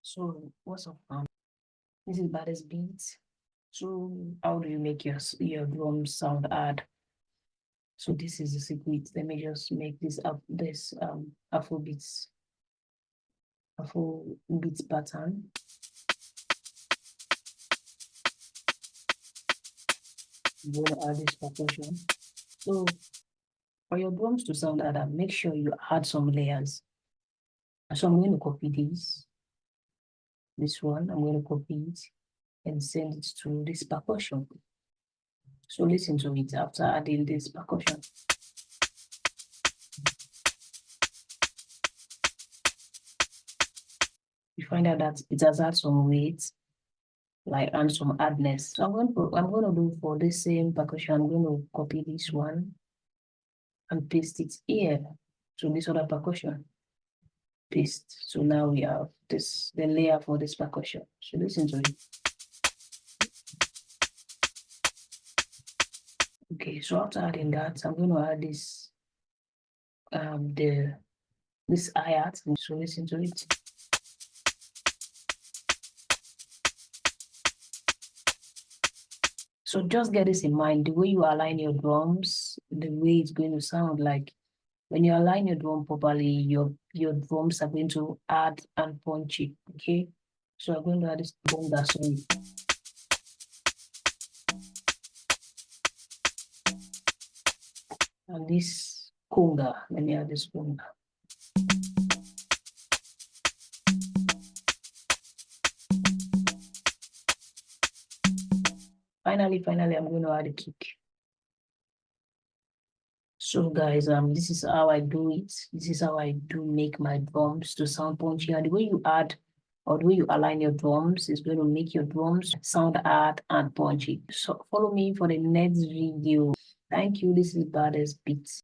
So what's up, this is Baddest Beats. So how do you make your drums sound hard? So this is the secret. Let me just make this Afrobeats pattern. I'm going to add this percussion. So for your drums to sound harder, make sure you add some layers. So I'm going to copy this one. I'm going to copy it and send it to this percussion. So listen to it after adding this percussion. You find out that it has had some weight, and some hardness. So I'm going to do for this same percussion, I'm going to copy this one and paste it here to this other percussion. Paste. So now we have the layer for this percussion. So listen to it. Okay, so after adding that, I'm going to add this this hi-hat. So listen to it. So just get this in mind, the way you align your drums, the way it's going to sound like. When you align your drum properly, your drums are going to add and punch it, okay? So I'm going to add this bonga, sorry. And this conga, let me add this conga. Finally, I'm going to add a kick. So guys, this is how I do it. This is how I do make my drums to sound punchy. And the way you add or the way you align your drums is going to make your drums sound hard and punchy. So follow me for the next video. Thank you. This is Baddest Beats.